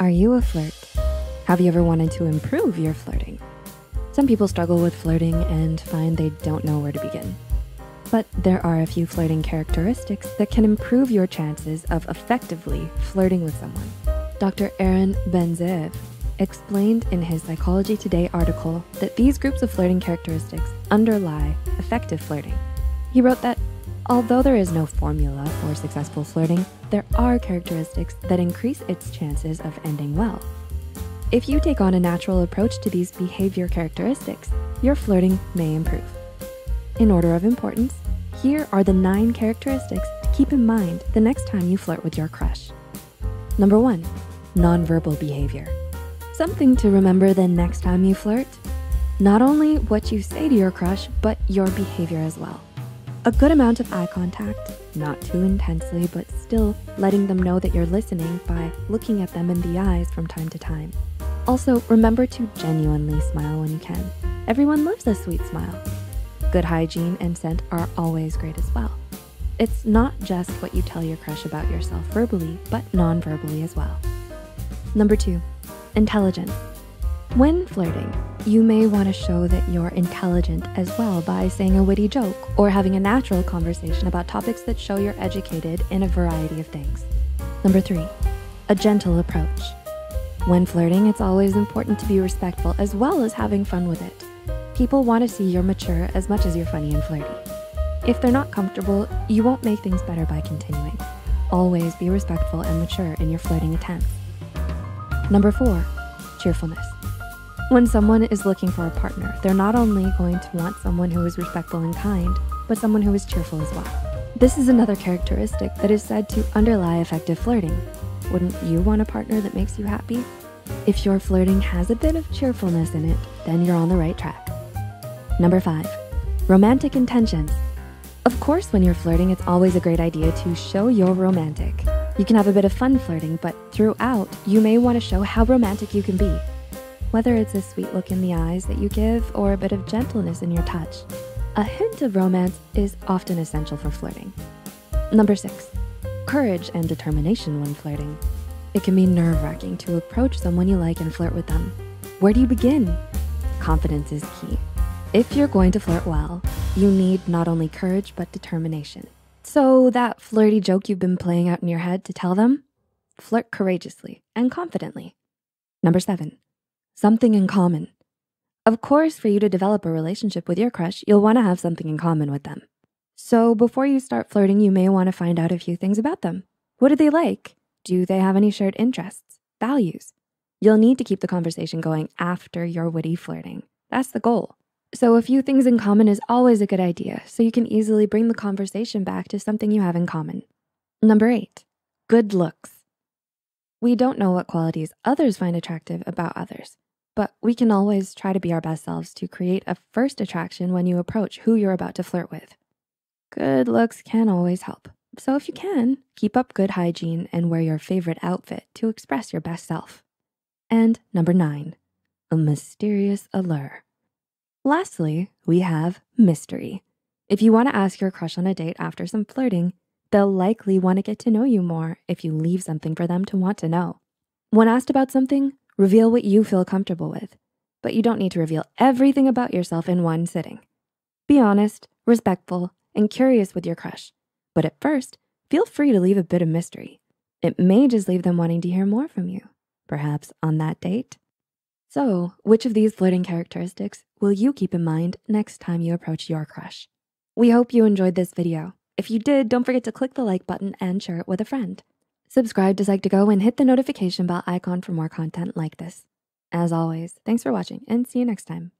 Are you a flirt? Have you ever wanted to improve your flirting? Some people struggle with flirting and find they don't know where to begin. But there are a few flirting characteristics that can improve your chances of effectively flirting with someone. Dr. Aaron Ben-Zeev explained in his Psychology Today article that these groups of flirting characteristics underlie effective flirting. He wrote that although there is no formula for successful flirting, there are characteristics that increase its chances of ending well. If you take on a natural approach to these behavior characteristics, your flirting may improve. In order of importance, here are the 9 characteristics to keep in mind the next time you flirt with your crush. Number 1, nonverbal behavior. Something to remember the next time you flirt. Not only what you say to your crush, but your behavior as well. A good amount of eye contact, not too intensely, but still letting them know that you're listening by looking at them in the eyes from time to time. Also, remember to genuinely smile when you can. Everyone loves a sweet smile. Good hygiene and scent are always great as well. It's not just what you tell your crush about yourself verbally, but non-verbally as well. Number 2, intelligence. When flirting, you may want to show that you're intelligent as well by saying a witty joke or having a natural conversation about topics that show you're educated in a variety of things. Number 3, a gentle approach. When flirting, it's always important to be respectful as well as having fun with it. People want to see you're mature as much as you're funny and flirty. If they're not comfortable, you won't make things better by continuing. Always be respectful and mature in your flirting attempts. Number 4, cheerfulness. When someone is looking for a partner, they're not only going to want someone who is respectful and kind, but someone who is cheerful as well. This is another characteristic that is said to underlie effective flirting. Wouldn't you want a partner that makes you happy? If your flirting has a bit of cheerfulness in it, then you're on the right track. Number 5, romantic intentions. Of course, when you're flirting, it's always a great idea to show you're romantic. You can have a bit of fun flirting, but throughout, you may want to show how romantic you can be. Whether it's a sweet look in the eyes that you give or a bit of gentleness in your touch, a hint of romance is often essential for flirting. Number 6, courage and determination when flirting. It can be nerve-wracking to approach someone you like and flirt with them. Where do you begin? Confidence is key. If you're going to flirt well, you need not only courage, but determination. So that flirty joke you've been playing out in your head to tell them, flirt courageously and confidently. Number 7, something in common. Of course, for you to develop a relationship with your crush, you'll want to have something in common with them. So before you start flirting, you may want to find out a few things about them. What do they like? Do they have any shared interests, values? You'll need to keep the conversation going after your witty flirting. That's the goal. So a few things in common is always a good idea, so you can easily bring the conversation back to something you have in common. Number 8, good looks. We don't know what qualities others find attractive about others, but we can always try to be our best selves to create a first attraction when you approach who you're about to flirt with. Good looks can always help. So if you can, keep up good hygiene and wear your favorite outfit to express your best self. And number 9, a mysterious allure. Lastly, we have mystery. If you want to ask your crush on a date after some flirting, they'll likely want to get to know you more if you leave something for them to want to know. When asked about something, reveal what you feel comfortable with, but you don't need to reveal everything about yourself in one sitting. Be honest, respectful, and curious with your crush. But at first, feel free to leave a bit of mystery. It may just leave them wanting to hear more from you, perhaps on that date. So, which of these flirting characteristics will you keep in mind next time you approach your crush? We hope you enjoyed this video. If you did, don't forget to click the like button and share it with a friend. Subscribe to Psych2Go and hit the notification bell icon for more content like this. As always, thanks for watching and see you next time.